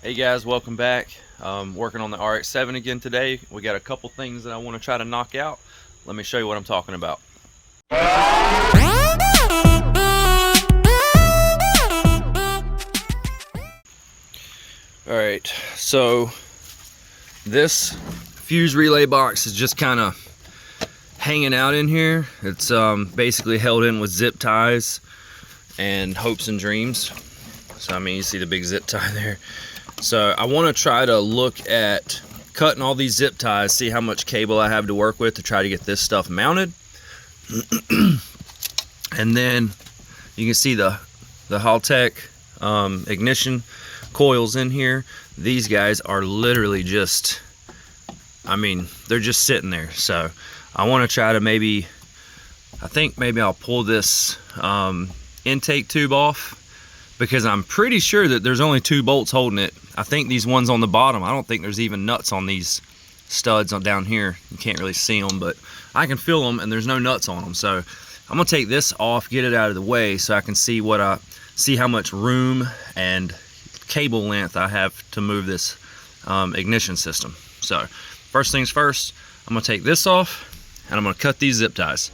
Hey guys, welcome back. Working on the RX-7 again today. We got a couple things that I want to try to knock out. Let me show you what I'm talking about. Alright, so this fuse relay box is just kind of hanging out in here. It's basically held in with zip ties and hopes and dreams. So I mean, you see the big zip tie there. So I want to try to look at cutting all these zip ties, see how much cable I have to work with to try to get this stuff mounted. And then you can see the Haltech ignition coils in here. These guys are literally just, I mean, they're just sitting there. So I want to try to I think maybe I'll pull this intake tube off, because I'm pretty sure that there's only 2 bolts holding it. I think these ones on the bottom, I don't think there's even nuts on these studs on down here. You can't really see them, but I can feel them and there's no nuts on them. So I'm gonna take this off, get it out of the way so I can see how much room and cable length I have to move this ignition system. So first things first, I'm gonna take this off and I'm gonna cut these zip ties.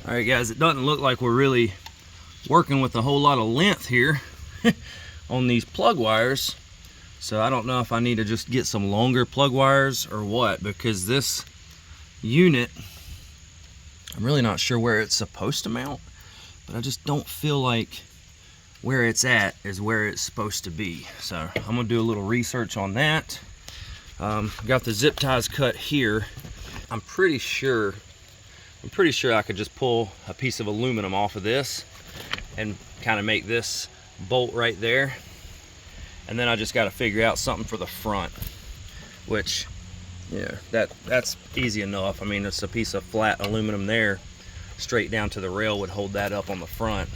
Alright guys, it doesn't look like we're really working with a whole lot of length here on these plug wires. So I don't know if I need to just get some longer plug wires or what, because this unit, I'm really not sure where it's supposed to mount, but I just don't feel like where it's at is where it's supposed to be. So I'm gonna do a little research on that. Got the zip ties cut here. I'm pretty sure I could just pull a piece of aluminum off of this and kind of make this bolt right there. And then I just got to figure out something for the front, which, yeah, that's easy enough. I mean, it's a piece of flat aluminum there, straight down to the rail would hold that up on the front.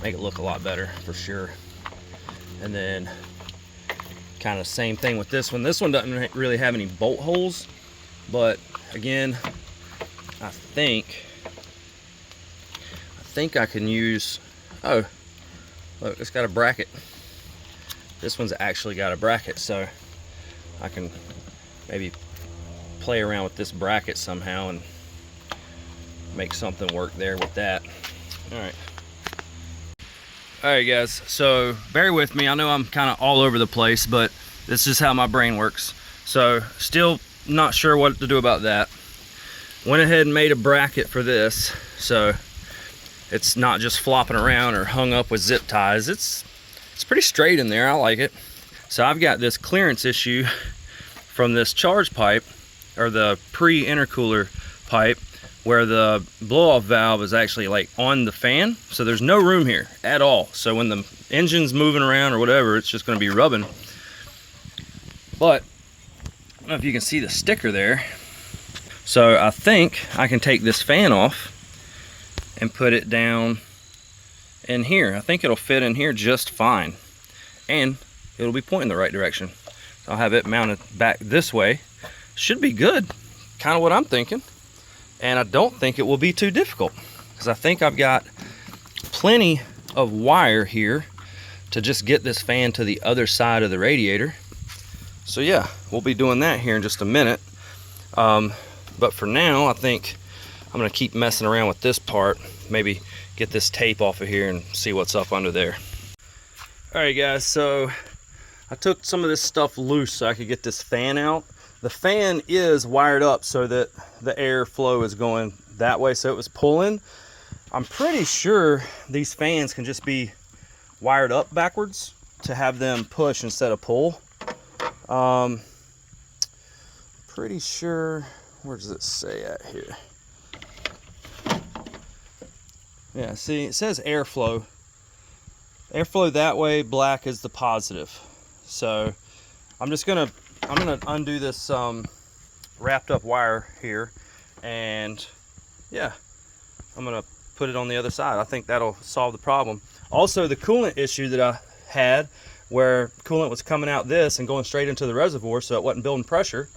Make it look a lot better for sure. And then kind of same thing with this one. This one doesn't really have any bolt holes, but again, I think I can use, oh, look, it's got a bracket. This one's actually got a bracket, so I can maybe play around with this bracket somehow and make something work there with that. Alright guys, so bear with me. I know I'm kind of all over the place, but this is how my brain works. So still not sure what to do about that. Went ahead and made a bracket for this, so it's not just flopping around or hung up with zip ties. It's pretty straight in there. I like it. So I've got this clearance issue from this charge pipe, or the pre-intercooler pipe, where the blow-off valve is actually like on the fan, so there's no room here at all. So when the engine's moving around or whatever, it's just going to be rubbing. But I don't know if you can see the sticker there. So I think I can take this fan off and put it down in here. I think it'll fit in here just fine, and it'll be pointing the right direction. I'll have it mounted back this way. Should be good, kind of what I'm thinking. And I don't think it will be too difficult, because I think I've got plenty of wire here to just get this fan to the other side of the radiator. So yeah, we'll be doing that here in just a minute. But for now, I think I'm gonna keep messing around with this part, maybe get this tape off of here and see what's up under there. All right guys, so I took some of this stuff loose so I could get this fan out. The fan is wired up so that the airflow is going that way, so it was pulling. I'm pretty sure these fans can just be wired up backwards to have them push instead of pull. Pretty sure, where does it say at here? Yeah, see, it says airflow. Airflow that way, black is the positive. So I'm gonna undo this wrapped up wire here, and yeah, I'm gonna put it on the other side. I think that'll solve the problem. Also, the coolant issue that I had, where coolant was coming out this and going straight into the reservoir, so it wasn't building pressure,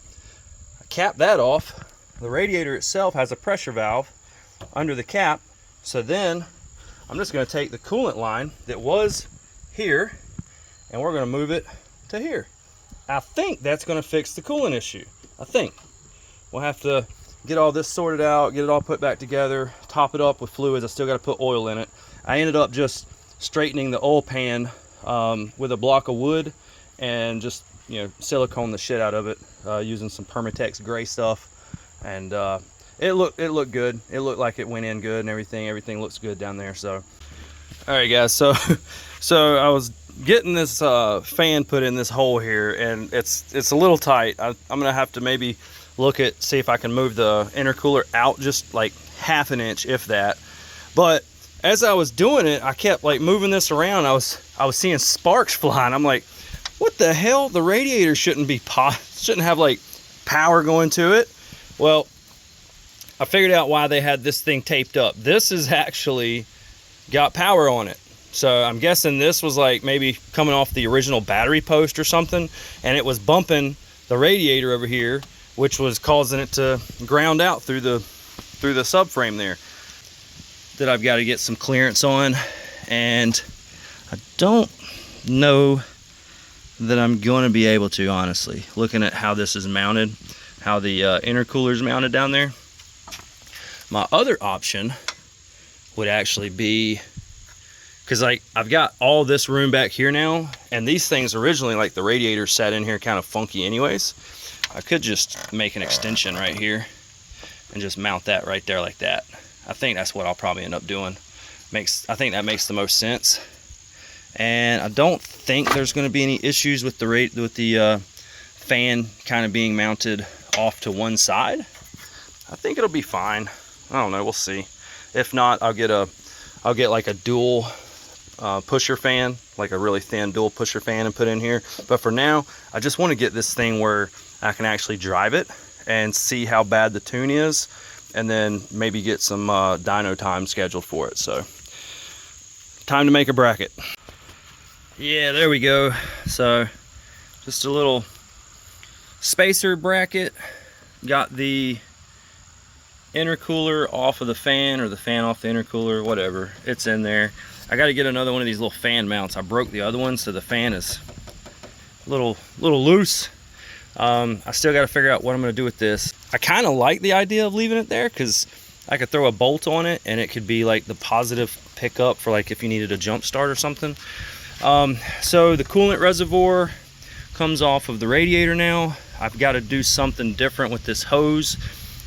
I capped that off. The radiator itself has a pressure valve under the cap, so then I'm just going to take the coolant line that was here and we're going to move it to here. I think that's going to fix the coolant issue. I think we'll have to get all this sorted out, get it all put back together, top it up with fluids. I still got to put oil in it. I ended up just straightening the oil pan with a block of wood and just, you know, silicone the shit out of it using some Permatex gray stuff, and it looked good. It looked like it went in good and everything looks good down there. So all right guys, so I was getting this fan put in this hole here, and it's a little tight. I'm gonna have to maybe see if I can move the intercooler out just like half an inch, if that. But as I was doing it, I kept like moving this around. I was seeing sparks flying. I'm like, what the hell? The radiator shouldn't have like power going to it. Well, I figured out why they had this thing taped up. This is actually got power on it. So I'm guessing this was like maybe coming off the original battery post or something, and it was bumping the radiator over here, which was causing it to ground out through the subframe there. That I've got to get some clearance on, and I don't know that I'm going to be able to, honestly, looking at how this is mounted, how the intercooler is mounted down there. My other option would actually be, because like I've got all this room back here now, and these things originally, like the radiator sat in here kind of funky anyways. I could just make an extension right here and just mount that right there like that. I think that's what I'll probably end up doing. I think that makes the most sense, and I don't think there's going to be any issues with the fan kind of being mounted off to one side. I think it'll be fine. I don't know. We'll see. If not, I'll get like a dual pusher fan, like a really thin dual pusher fan, and put in here. But for now, I just want to get this thing where I can actually drive it and see how bad the tune is, and then maybe get some dyno time scheduled for it. So time to make a bracket. Yeah, there we go. So just a little spacer bracket. Got the intercooler off of the fan, or the fan off the intercooler, whatever, it's in there. I got to get another one of these little fan mounts. I broke the other one, so the fan is a little loose. I still got to figure out what I'm going to do with this. I kind of like the idea of leaving it there, because I could throw a bolt on it and it could be like the positive pickup for like if you needed a jump start or something. So the coolant reservoir comes off of the radiator now. I've got to do something different with this hose.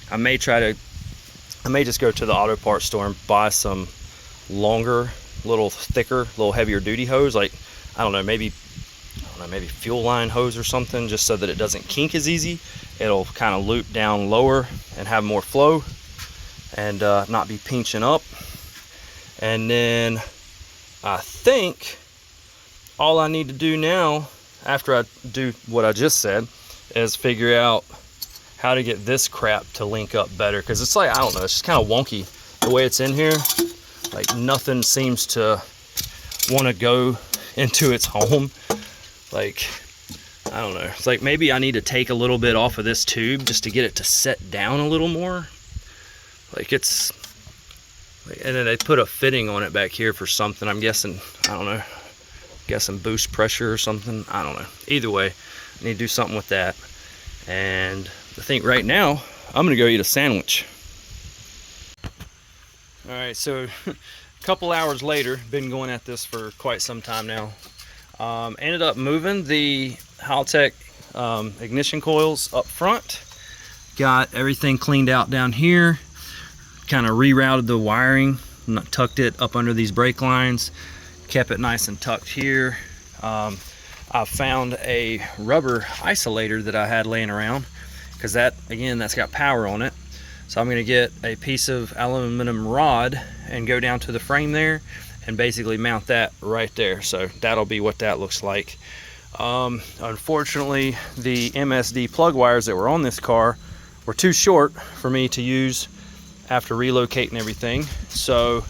I may just go to the auto parts store and buy some longer, little thicker, little heavier duty hose, like I don't know, maybe fuel line hose or something, just so that it doesn't kink as easy. It'll kind of loop down lower and have more flow, and not be pinching up. And then I think all I need to do now, after I do what I just said, is figure out how to get this crap to link up better, because it's like, I don't know, it's just kind of wonky the way it's in here. Like nothing seems to want to go into its home. Like, I don't know, it's like maybe I need to take a little bit off of this tube just to get it to set down a little more. Like it's like, and then they put a fitting on it back here for something, I'm guessing, I don't know, guessing boost pressure or something, I don't know. Either way, I need to do something with that. And I think right now I'm gonna go eat a sandwich. All right, so a couple hours later, been going at this for quite some time now. Ended up moving the Haltech ignition coils up front. Got everything cleaned out down here. Kind of rerouted the wiring, tucked it up under these brake lines, kept it nice and tucked here. I found a rubber isolator that I had laying around, because that, again, that's got power on it. So I'm gonna get a piece of aluminum rod and go down to the frame there and basically mount that right there. So that'll be what that looks like. Unfortunately, the MSD plug wires that were on this car were too short for me to use after relocating everything. So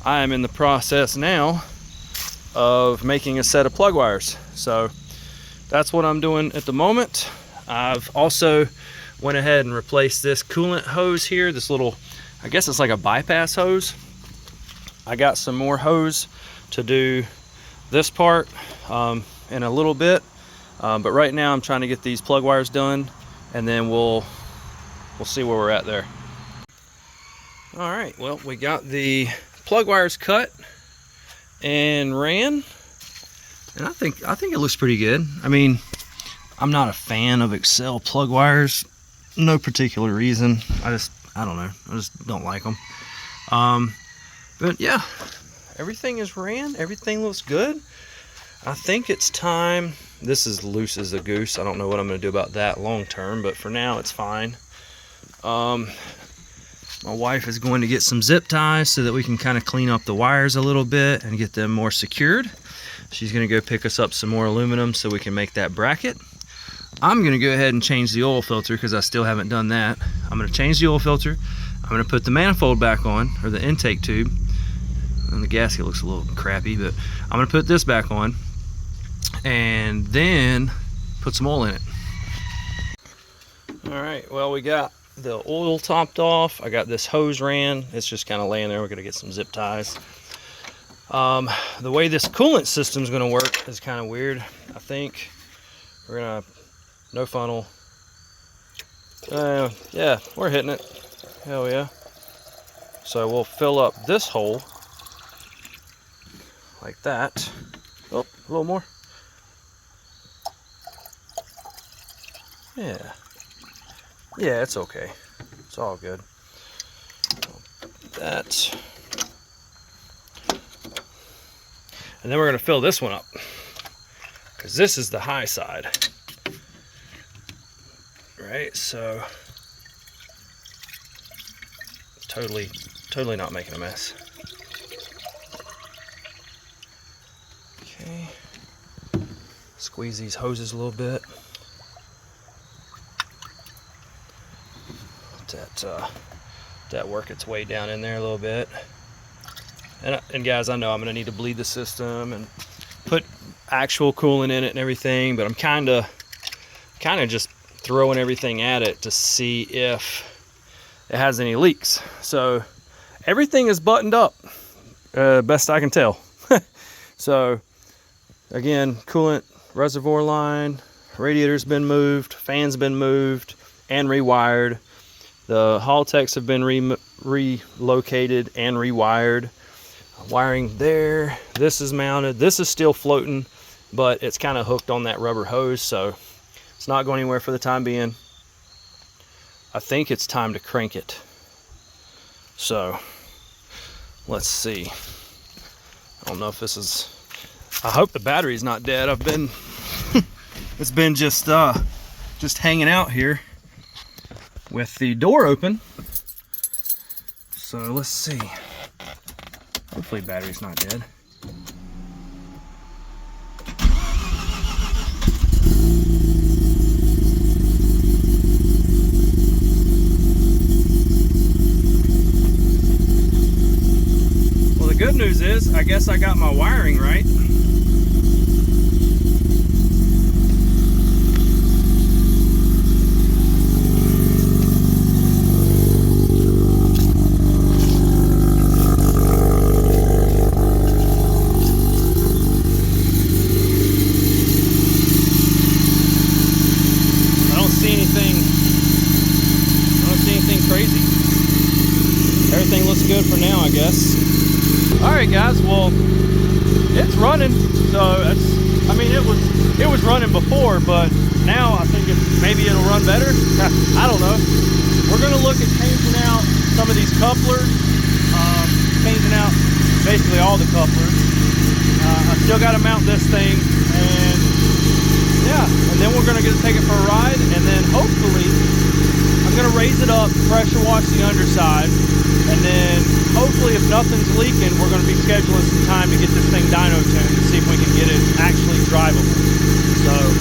I am in the process now of making a set of plug wires. So that's what I'm doing at the moment. I've also went ahead and replaced this coolant hose here, this little, I guess it's like a bypass hose. I got some more hose to do this part in a little bit, but right now I'm trying to get these plug wires done, and then we'll see where we're at there. All right, well, we got the plug wires cut and ran, and I think it looks pretty good. I mean, I'm not a fan of Excel plug wires, no particular reason. I don't know, I just don't like them. But yeah, everything is ran, everything looks good. I think it's time. This is loose as a goose. I don't know what I'm going to do about that long term, but for now it's fine. My wife is going to get some zip ties so that we can kind of clean up the wires a little bit and get them more secured. She's going to go pick us up some more aluminum so we can make that bracket. I'm going to go ahead and change the oil filter because I still haven't done that. I'm going to change the oil filter. I'm going to put the manifold back on, or the intake tube. And the gasket looks a little crappy, but I'm going to put this back on and then put some oil in it. All right, well, we got the oil topped off. I got this hose ran. It's just kind of laying there. We're going to get some zip ties. The way this coolant system is going to work is kind of weird. I think we're going to no funnel. Yeah, we're hitting it. Hell yeah. So we'll fill up this hole like that. Oh, a little more. Yeah. Yeah, it's okay. It's all good. That. And then we're going to fill this one up, because this is the high side. Right, so totally not making a mess. Okay. Squeeze these hoses a little bit. Let that work its way down in there a little bit. And guys, I know I'm gonna need to bleed the system and put actual coolant in it and everything, but I'm kind of just throwing everything at it to see if it has any leaks. So everything is buttoned up, best I can tell. So again, coolant reservoir line, radiator's been moved, fan's been moved and rewired. The Haltechs have been relocated and rewired. Wiring there. This is mounted. This is still floating, but it's kind of hooked on that rubber hose, so it's not going anywhere for the time being. I think it's time to crank it. So let's see. I don't know if this is, I hope the battery's not dead. I've been it's been just hanging out here with the door open. So let's see. Hopefully battery's not dead. Well, the good news is, I guess I got my wiring right. Everything looks good for now, I guess. All right, guys. Well, it's running. So it's, I mean, it was running before, but now I think maybe it'll run better. I don't know. We're gonna look at changing out some of these couplers, changing out basically all the couplers. I still got to mount this thing, and yeah, and then we're gonna take it for a ride, and then hopefully I'm gonna raise cleans it up, pressure wash the underside, and then hopefully if nothing's leaking, we're going to be scheduling some time to get this thing dyno tuned to see if we can get it actually drivable. So